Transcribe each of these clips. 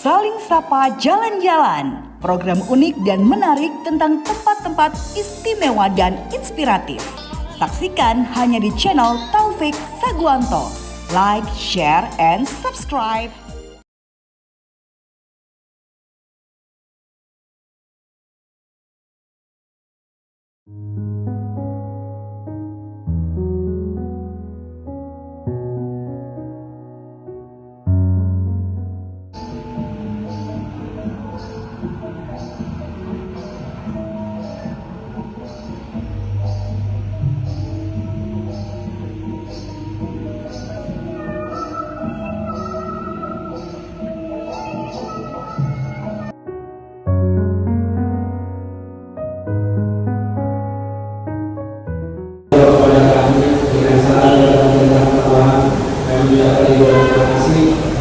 Saling Sapa Jalan-Jalan, program unik dan menarik tentang tempat-tempat istimewa dan inspiratif. Saksikan hanya di channel Taufik Saguanto. Like, share, and subscribe.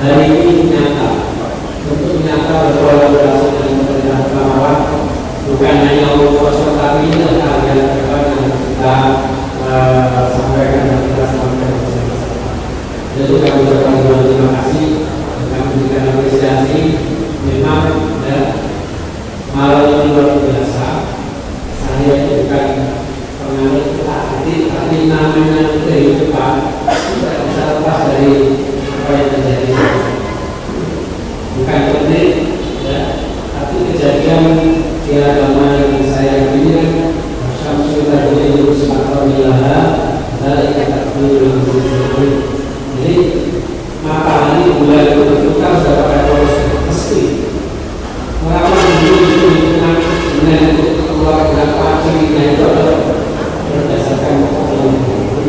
Hari ini nyata, untuk nyata berkolaborasi dengan pemerintah Karawang, bukan hanya untuk kosong, tapi ini adalah yang kita sampaikan dan kita sampaikan bersama-sama. Jadi kami ucapkan terima kasih, kami berikan apresiasi. Memang malam ini luar biasa. Saya bukan penganut tapi namanya kehidupan tidak bisa lepas dari apa yang terjadi. Bukan penting, ya, tapi kejadian di agama yang saya yakini kan Syamsul Tadil itu semakar milaha dari kata jadi matahari mulai berbentukan sudah pada proses pasti. Mengapa dulu itu dikenal dengan keluarga pacinya itu adalah berdasarkan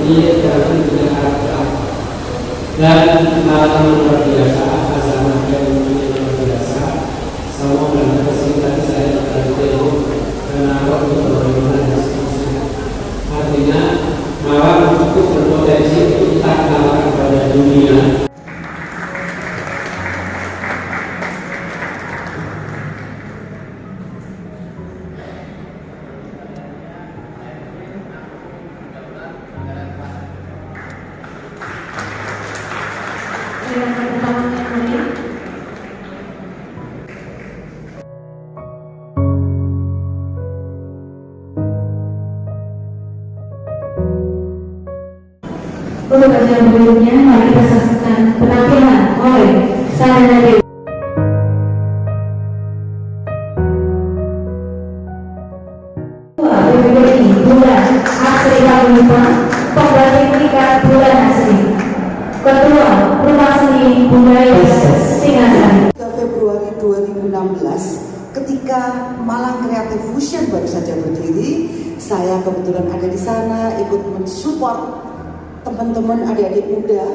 ini berarti dengan harta dan malam luar biasa, azanah yang luar biasa. Semua dan kesini saya berkata kenapa untuk bagaimana dan seterusnya. Artinya malam cukup berpotensi untuk kita kenalkan kepada dunia. Untuk kajian berikutnya, mari kita saksikan penampilan oleh Sarana Dewi. PBBI Bulan Asri Kabupaten Pembatik Tingkat Bulan Asri. Ketua Rumah Seni Budaya Singasari. Februari 2016, ketika Malang Creative Fusion baru saja berdiri, saya kebetulan ada di sana ikut mensupport teman-teman adik-adik muda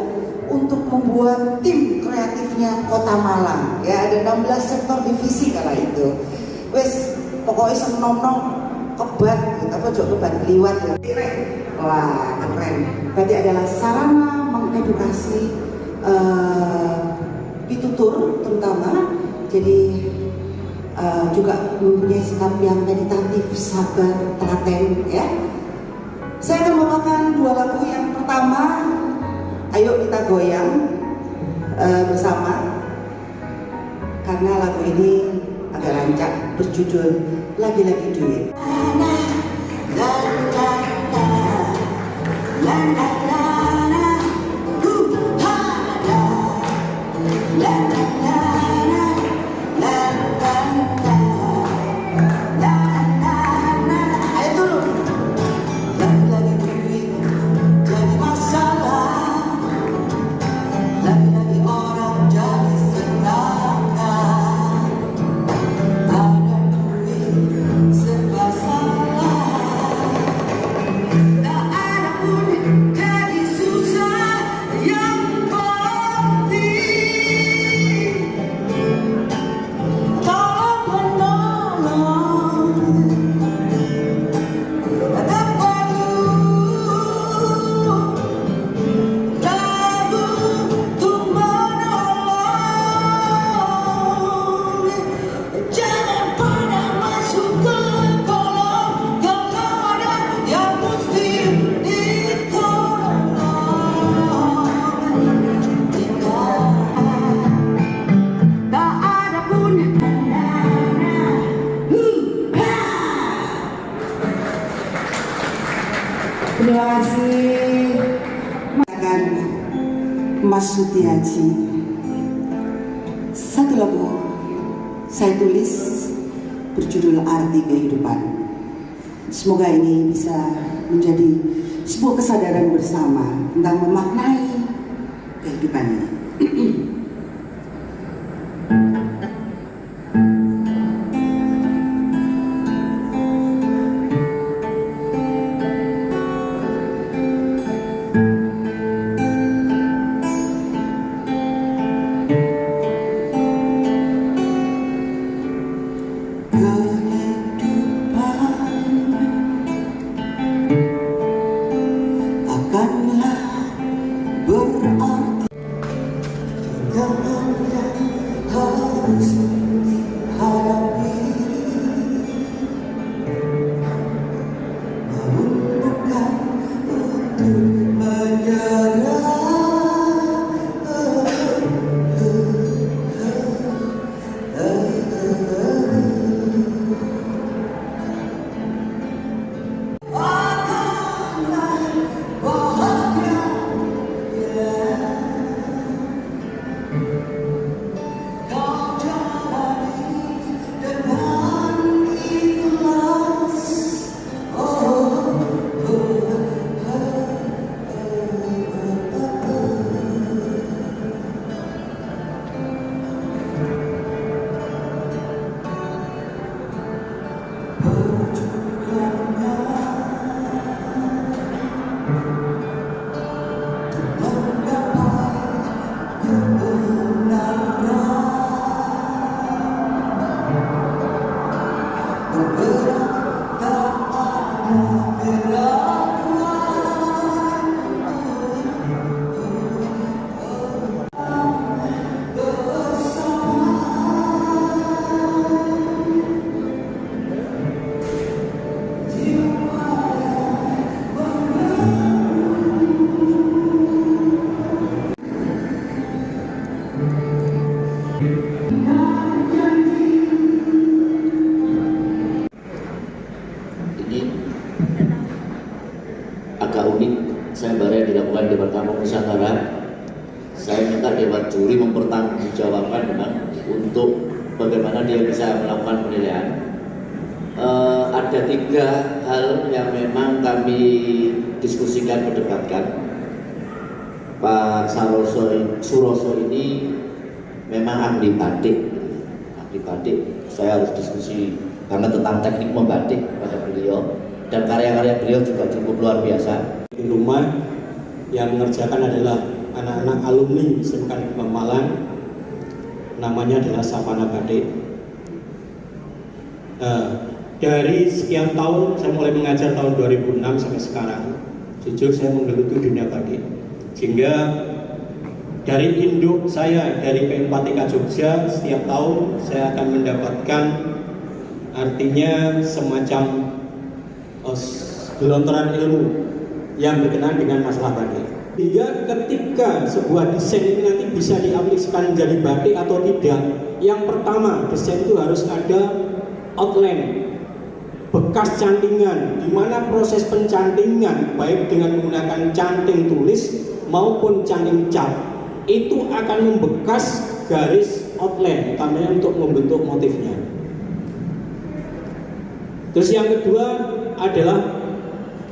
untuk membuat tim kreatifnya Kota Malang. Ya, ada 16 sektor divisi kala itu. Wes pokoknya senom-nom kebat, kita apa juga kebat liwat ya. Wah, keren. Berarti adalah sarana mengedukasi pitutur terutama. Jadi juga mempunyai sikap yang meditatif, sabar, telaten ya. Saya akan membawakan dua lagu. Yang pertama, ayo kita goyang bersama, karena lagu ini agak rancak, berjudul Lagi-Lagi Duit. Serba salah. Sutiaji. Satu lagu saya tulis berjudul Arti Kehidupan. Semoga ini bisa menjadi sebuah kesadaran bersama tentang memaknai kehidupan ini. Agak unik sayembara yang dilakukan Dewan Tamu Nusantara. Saya minta Dewan Juri mempertanggungjawabkan untuk bagaimana dia bisa melakukan penilaian. Ada 3 hal yang memang kami diskusikan, berdebatkan. Pak Suroso ini memang ahli batik. Saya harus diskusi karena tentang teknik membatik pada beliau. Dan karya-karya beliau juga cukup luar biasa. Di rumah yang mengerjakan adalah anak-anak alumni SMK Malang, namanya adalah Savana Batik. Dari sekian tahun, saya mulai mengajar tahun 2006 sampai sekarang. Jujur saya menggeluti dunia batik. Sehingga dari induk saya, dari PM4TK Jogja, setiap tahun saya akan mendapatkan artinya semacam gelontoran ilmu yang berkenaan dengan masalah batik. Hingga ketika sebuah desain ini nanti bisa diaplikasikan menjadi batik atau tidak, yang pertama desain itu harus ada outline, bekas cantingan, di mana proses pencantingan baik dengan menggunakan canting tulis maupun canting cat itu akan membekas garis outline, utamanya untuk membentuk motifnya. Terus yang kedua adalah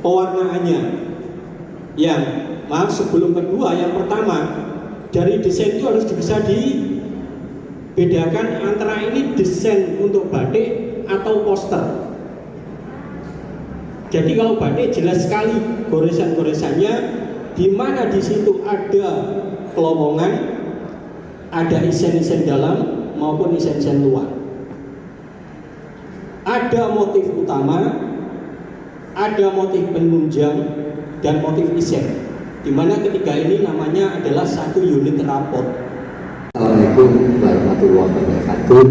pewarnaannya. Sebelum kedua, yang pertama dari desain itu harus bisa dibedakan antara ini desain untuk batik atau poster. Jadi kalau batik jelas sekali goresan-goresannya, di mana di situ ada kelowongan, ada isen-isen dalam maupun isen-isen luar. Ada motif utama, ada motif penunjang, dan motif isen, di mana ketiga ini namanya adalah satu unit rapot. Assalamualaikum warahmatullahi wabarakatuh.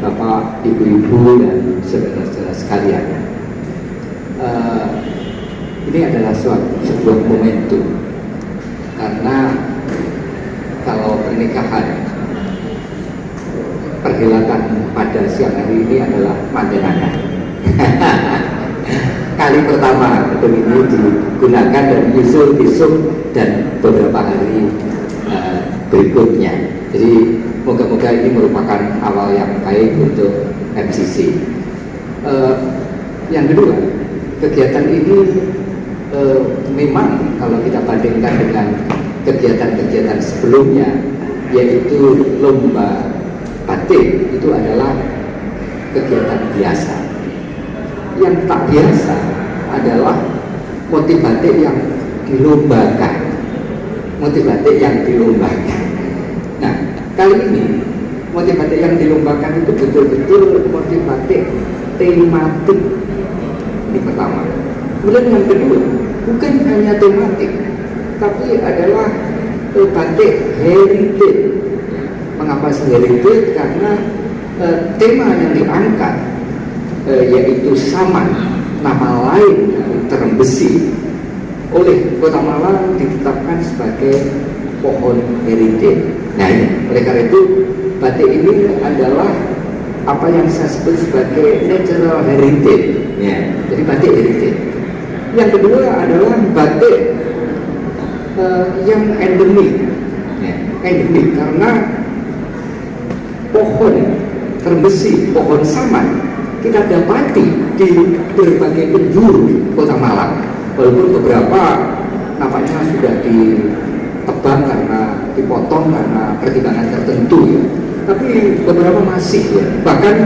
Bapak, ibu-ibu, dan saudara-saudara sekalian. Ini adalah sebuah momentum, karena kalau pernikahan perhelatan pada siang hari ini adalah mantenana. Kali pertama gedung ini digunakan dan diusul dan beberapa hari berikutnya. Jadi moga-moga ini merupakan awal yang baik untuk MCC. Yang kedua, kegiatan ini memang kalau kita bandingkan dengan kegiatan-kegiatan sebelumnya, yaitu lomba batik, itu adalah kegiatan biasa. Yang tak biasa adalah motif batik yang dilombakan. Motif batik yang dilombakan. Nah, kali ini motif batik yang dilombakan itu betul-betul motif batik tematik. Ini pertama. Kemudian yang kedua, bukan hanya tematik, tapi adalah batik heritage. Mengapa heritage? Karena tema yang diangkat yaitu saman, nama lain terem besi, oleh Kota Malang ditetapkan sebagai pohon heritage. Nah ini, oleh karena itu batik ini adalah apa yang saya sebut sebagai natural heritage. Ya, jadi batik heritage. Yang kedua adalah batik yang endemik. Ya, endemik karena pohon terem besi, pohon saman kita dapati di berbagai penjuru Kota Malang. Walaupun beberapa nampaknya sudah ditebang karena dipotong karena pertimbangan tertentu ya. Tapi beberapa masih ya. Bahkan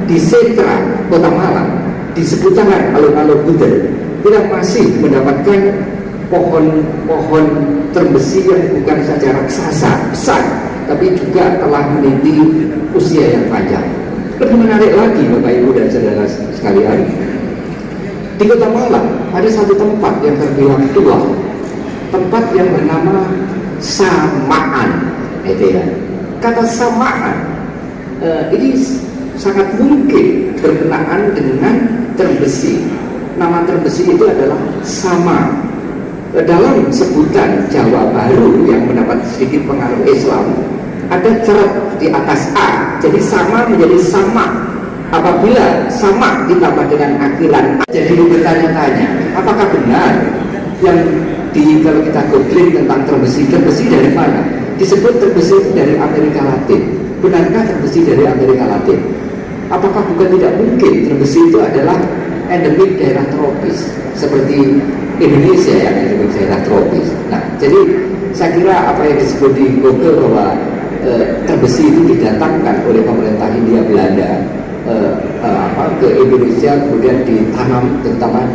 di sentra Kota Malang, di seputaran alun-alun Buder, kita masih mendapatkan pohon-pohon terem besi yang bukan saja raksasa besar, tapi juga telah meniti usia yang panjang. Lebih menarik lagi Bapak Ibu dan saudara sekalian, di Kota Malang ada satu tempat yang terbilang tua, tempat yang bernama Samaan. Itu ya. Kata Samaan ini sangat mungkin berkenaan dengan terem besi. Nama terem besi itu adalah sama. Dalam sebutan Jawa Baru yang mendapat sedikit pengaruh Islam, ada cerut di atas A, jadi sama menjadi sama. Apabila sama ditambah dengan akhiran, jadi bertanya-tanya, apakah benar yang kalau kita googling tentang terem besi dari mana? Disebut terem besi dari Amerika Latin. Benarkah terem besi dari Amerika Latin? Apakah bukan tidak mungkin terem besi itu adalah endemik daerah tropis seperti Indonesia yang endemik daerah tropis? Nah, jadi saya kira apa yang disebut di Google bahwa terem besi itu didatangkan oleh pemerintah Hindia Belanda ke Indonesia, kemudian ditanam, terutama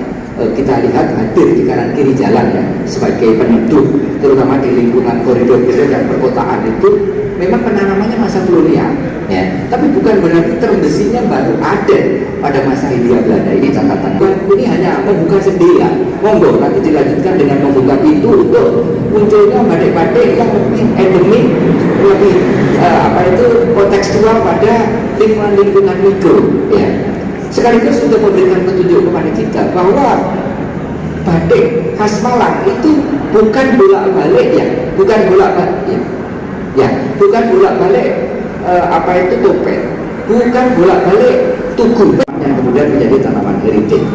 kita lihat hadir di kanan kiri jalan ya, sebagai peneduh, terutama di lingkungan koridor dan perkotaan itu memang penanamannya masa kolonial ya. Tapi bukan berarti terem besinya baru ada pada masa Hindia Belanda. Ini catatan. Ini hanya membuka jendela. Monggo nanti dilanjutkan dengan membuka pintu untuk munculnya batik-batik yang lebih endemik, lebih kontekstual pada lingkungan mikro ya. Sekaligus untuk memberikan petunjuk kepada kita bahwa batik khas Malang itu bukan bolak-balik ya, bukan bolak-balik ya, bukan bolak-balik topeng, bukan bolak-balik tugu yang kemudian menjadi tanaman heritage.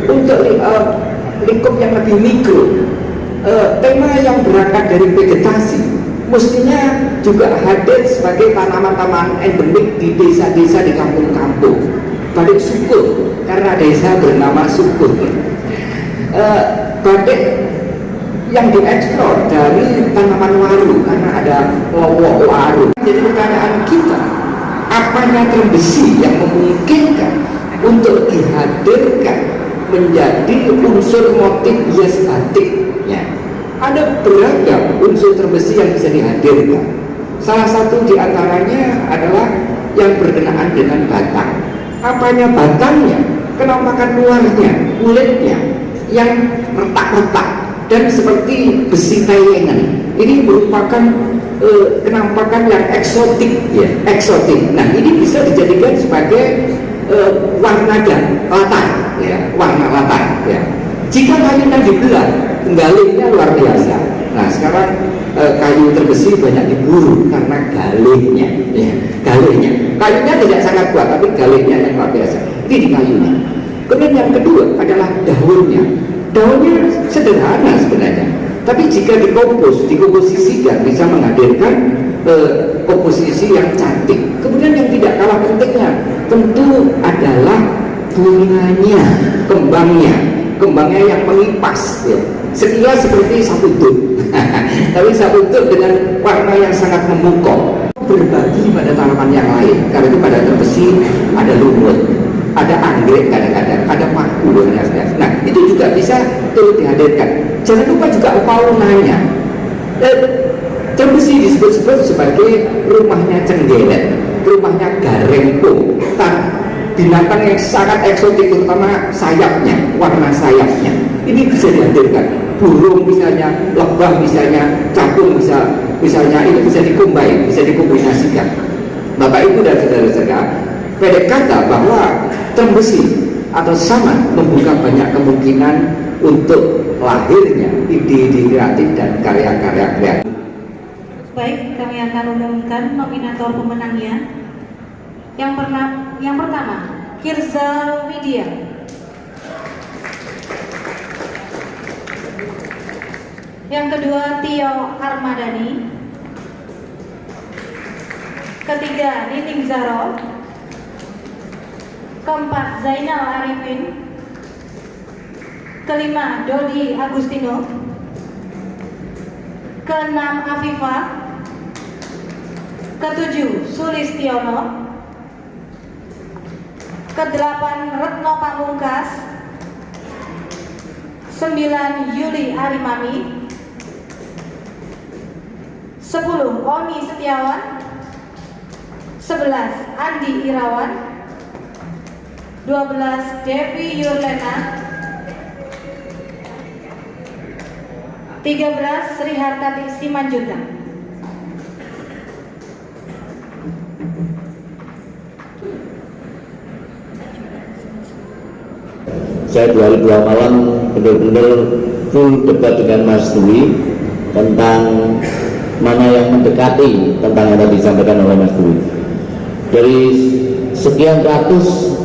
Untuk lingkup yang lebih mikro, tema yang berangkat dari vegetasi mestinya juga hadir sebagai tanaman-tanaman endemik di desa-desa, di kampung-kampung. Batik Sukur, karena desa bernama Sukur. Batik yang dieksplor dari tanaman waru, karena ada lowok waru. Jadi pertanyaan kita, apanya terem besi yang memungkinkan untuk dihadirkan menjadi unsur motif hias batiknya? Ada beragam unsur terem besi yang bisa dihadirkan. Salah satu diantaranya adalah yang berkenaan dengan batang. Apanya batangnya? Kenampakan luarnya, kulitnya yang retak-retak dan seperti besi tayengan. Ini merupakan kenampakan yang eksotik, ya, eksotik. Nah, ini bisa dijadikan sebagai warna dan latar, ya, warna latar, ya. Jika kayunya dibelah, galingnya luar biasa. Nah, sekarang kayu terbesi banyak diburu karena galingnya, ya, galingnya. Kayunya tidak sangat kuat, tapi galingnya yang luar biasa. Ini di kayunya. Kemudian yang kedua adalah daunnya. Daunnya sederhana sebenarnya, Tapi jika dikomposisikan bisa menghadirkan komposisi yang cantik. Kemudian yang tidak kalah pentingnya tentu adalah bunganya, kembangnya yang mengipas ya. Sekilas seperti sabutut tapi sabutut dengan warna yang sangat memukau, berbagi pada tanaman yang lain. Karena itu pada besi ada lumut, ada anggrek kadang-kadang, ada paku kadang-kadang. Nah itu juga bisa turut dihadirkan. Jangan lupa juga faunanya. Trembesi disebut-sebut sebagai rumahnya cenggelet, rumahnya garengkung, binatang yang sangat eksotik, terutama sayapnya, warna sayapnya. Ini bisa dihadirkan. Burung misalnya, lebah misalnya, capung misalnya, itu bisa dikombinasikan. Bapak Ibu dan saudara-saudara, pendek kata bahwa trembesi atau saman membuka banyak kemungkinan untuk lahirnya ide-ide kreatif dan karya-karya kreatif. Baik, kami akan umumkan nominator pemenangnya. Yang pertama, Kirza Widya. Yang kedua, Tio Armadani. Ketiga, Nining Zaro. Keempat, Zainal Arifin. Kelima, Dodi Agustino. Keenam, Afifah. Ketujuh, Sulistiono. Kedelapan, Retno Pamungkas. 9, Yuli Arimami. 10, Oni Setiawan. 11, Andi Irawan. 12, Devi Yurlena. 13, Sri Hartati Simanjuntak. Saya 2 hari 2 malam benar-benar full debat dengan Mas Dwi tentang mana yang mendekati tentang yang tadi disampaikan oleh Mas Dwi. Dari sekian ratus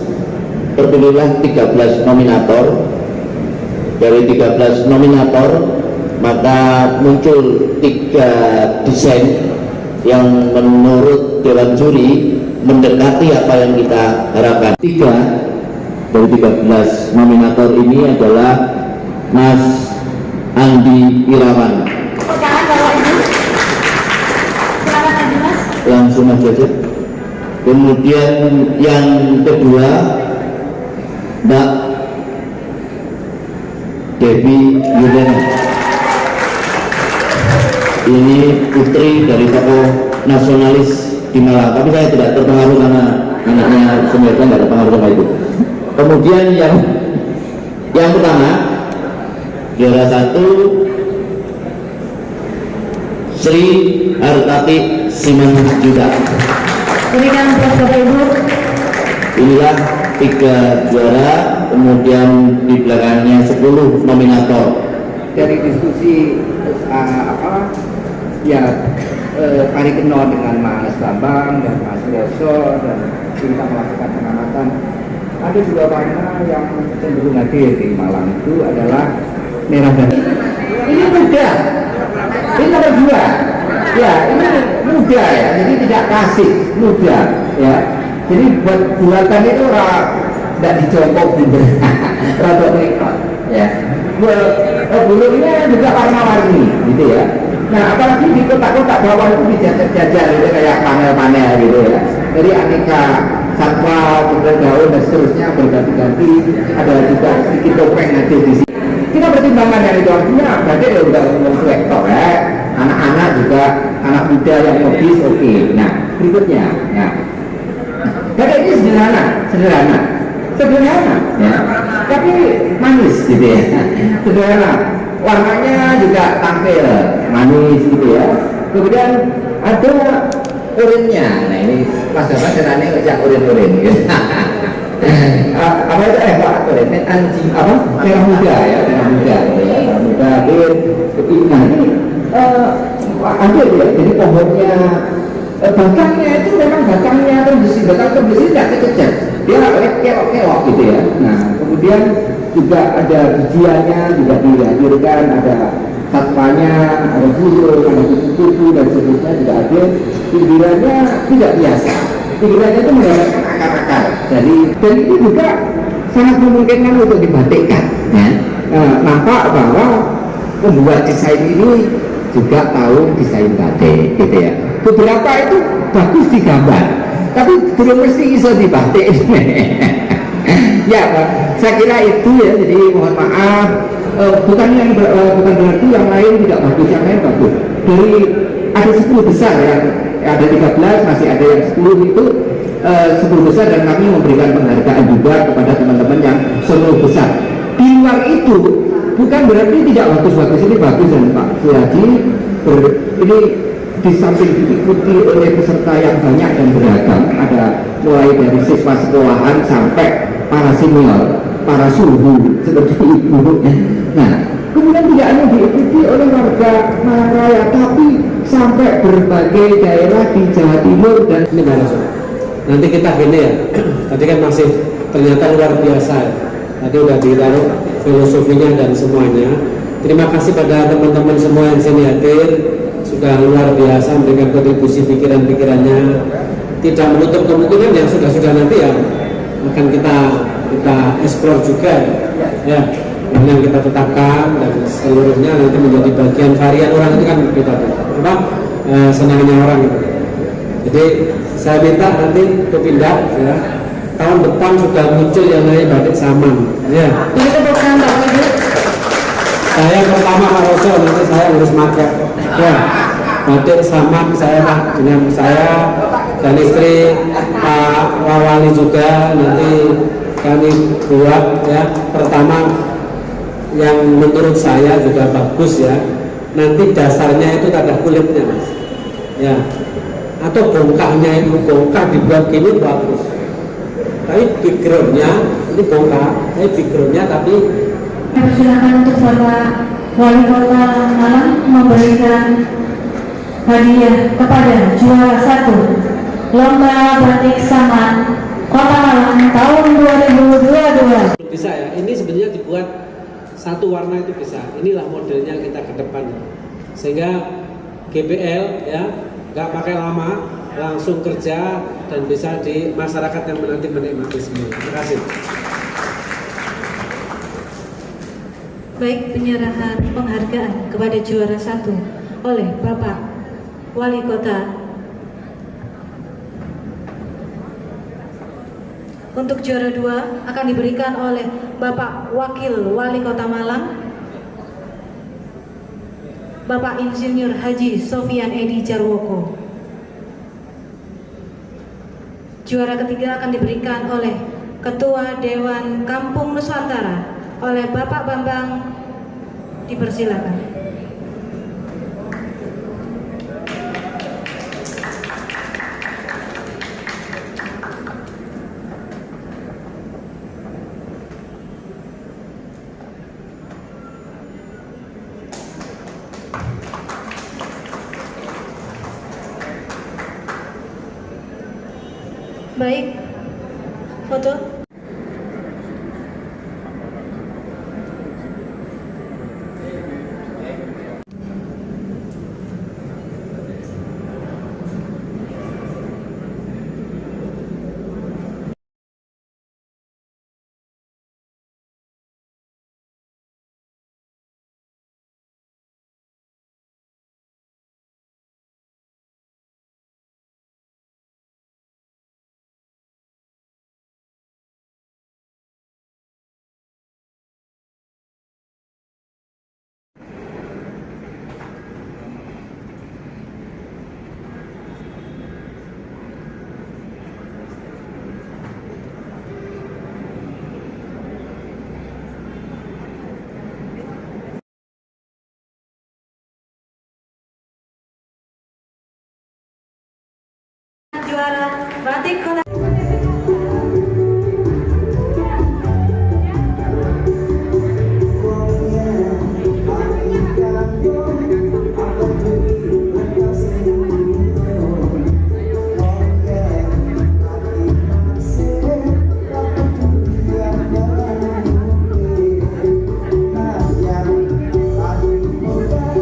terpilihlah 13 nominator. Dari 13 nominator maka muncul 3 desain yang menurut Dewan Juri mendekati apa yang kita harapkan. 3 dari 13 nominator ini adalah Mas Andi Irawan. Pertanyaan Bapak Ibu. Silakan Andi Mas. Langsung aja. Kemudian yang kedua Mbak Devi Yurlena. Ini putri dari tokoh nasionalis di Malang, tapi saya tidak terpengaruh karena anaknya sebenarnya nggak terpengaruh sama itu. Kemudian yang pertama juara 1 Sri Hartati Simanjuntak. Berikan aplaus Bapak Ibu. Inilah 3 juara, kemudian di belakangnya 10 nominator. Dari diskusi Ari Keno dengan Mas Bambang dan Mas Yoso, dan kita melakukan pengamatan, ada 2 warna yang cenderung hadir di Malang, itu adalah merah dan ini muda, ini nomor 2 ya, ini muda ya, jadi tidak klasik, muda ya, jadi buatan itu tidak dijongkok gitu rada rekod ya. Bulunya juga warna-warni gitu ya. Nah apalagi di kota-kota bawah itu dijajar-jajar gitu, kayak panel-panel gitu ya. Jadi aneka satwa, kemudian daun dan seterusnya berganti-ganti. Ada juga sedikit topeng nanti di sini. Kita pertimbangkan yang itu artinya berarti ya udah umum kolektor ya. Anak-anak juga, anak muda yang hobis oke. Nah berikutnya, ya. Jadi ini sederhana ya, tapi manis gitu ya, sederhana, warnanya juga tampil manis gitu ya. Kemudian ada urinnya, nah ini Mas Bapak senangnya ngejak urin gitu. Apa itu Pak urin? Anjing apa? Merah muda ya, merah muda nah ini ada ya, jadi pohonnya, batangnya itu memang batang besi tidak kecil, dia keok gitu ya. Nah kemudian juga ada bijiannya juga dihadirkan, ada satwanya, ada burung, ada kupu-kupu dan seterusnya tidak hadir. Pinggirannya tidak biasa. Pinggirannya itu menggunakan akar-akar. Dan ini juga sangat memungkinkan untuk dibatikkan. Ya. Nampak bahwa pembuat desain ini juga tahu desain batik, gitu ya. Beberapa itu bagus digambar, tapi belum mesti bisa dibatik. Ya, saya kira itu ya. Jadi mohon maaf, bukan berarti yang lain tidak bagus, yang lain bagus. Dari ada 10 besar yang ada 13, masih ada yang 10 itu 10 besar, dan kami memberikan penghargaan juga kepada teman-teman yang 10 besar. Di luar itu bukan berarti tidak bagus-bagus, ini bagus, dan Pak Suhaji ini di samping diikuti oleh peserta yang banyak dan beragam, ada mulai dari siswa sekolahan sampai para senior, para suhu seperti ibu. Nah, kemudian tidak hanya diikuti oleh warga Malang Raya, tapi sampai berbagai daerah di Jawa Timur. Dan ini Mas, nanti kita gini ya, tadi kan masih ternyata luar biasa ya. Tadi udah ditaruh filosofinya dan semuanya. Terima kasih pada teman-teman semua yang sini hadir, sudah luar biasa memberikan kontribusi pikiran-pikirannya. Tidak menutup kemungkinan yang sudah-sudah nanti ya akan kita eksplor juga ya, yang kita tetapkan, dan seluruhnya nanti menjadi bagian varian orang itu kan kita apa senangnya orang itu. Jadi saya minta nanti untuk pindah ya, tahun depan sudah muncul yang namanya batik saman ya. Saya pertama Pak Roso, nanti saya harus pakai ya batik saman, saya dengan saya dan istri Pak Wawali juga nanti kami buat ya. Pertama yang menurut saya juga bagus ya, nanti dasarnya itu ada kulitnya Mas ya, atau bongkahnya itu bongkah dibuat gini bagus, tapi backgroundnya ini bongkah, tapi backgroundnya tapi. Silakan untuk Bapak Wali Kota Malang memberikan hadiah kepada juara 1 Lomba Batik Saman Kota Malang tahun 2022. Bisa ya, ini sebenarnya dibuat satu warna itu bisa. Inilah modelnya kita ke depan, sehingga GBL ya nggak pakai lama, langsung kerja dan bisa di masyarakat yang nanti menikmati semua. Terima kasih. Baik, penyerahan penghargaan kepada juara 1 oleh Bapak Wali Kota. Untuk juara 2 akan diberikan oleh Bapak Wakil Wali Kota Malang, Bapak Insinyur Haji Sofian Edi Jarwoko. Juara ketiga akan diberikan oleh Ketua Dewan Kampung Nusantara oleh Bapak Bambang. Dipersilakan. Baik, foto. Juara Batik Kota. Mudah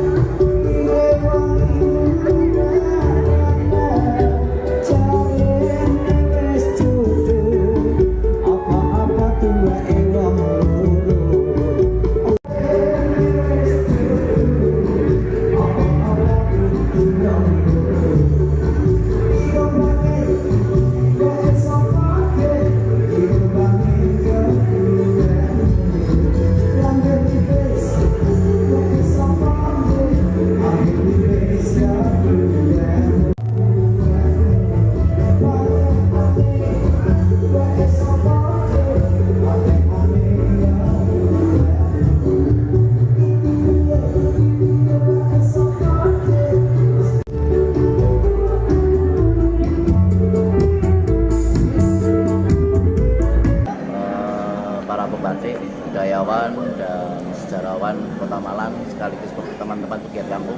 Kota Malang sekaligus teman-teman pegiat kampung.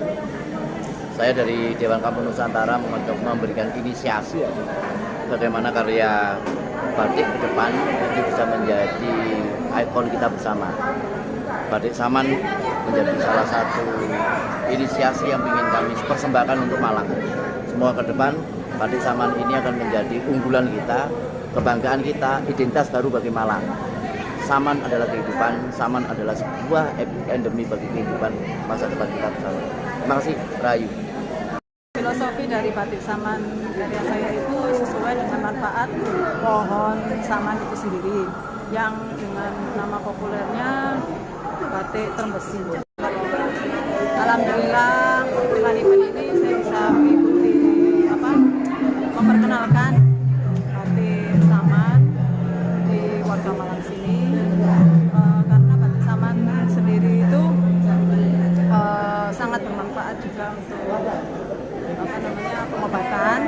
Saya dari Dewan Kampung Nusantara memberikan inisiasi bagaimana karya batik ke depan itu bisa menjadi ikon kita bersama. Batik Saman menjadi salah satu inisiasi yang ingin kami persembahkan untuk Malang. Semua ke depan, Batik Saman ini akan menjadi unggulan kita, kebanggaan kita, identitas baru bagi Malang. Saman adalah kehidupan, Saman adalah sebuah endemi bagi kehidupan masa depan kita bersama. Terima kasih, Rayu. Filosofi dari Batik Saman karya saya itu sesuai dengan manfaat pohon saman itu sendiri, yang dengan nama populernya batik terembesi. Alhamdulillah dengan event ini saya bisa mengikuti memperkenalkan batik saman di warga Malang sini, karena batik saman sendiri itu sangat bermanfaat juga untuk pengobatan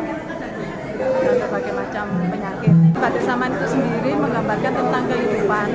dan berbagai macam penyakit. Batik Saman itu sendiri menggambarkan tentang kehidupan,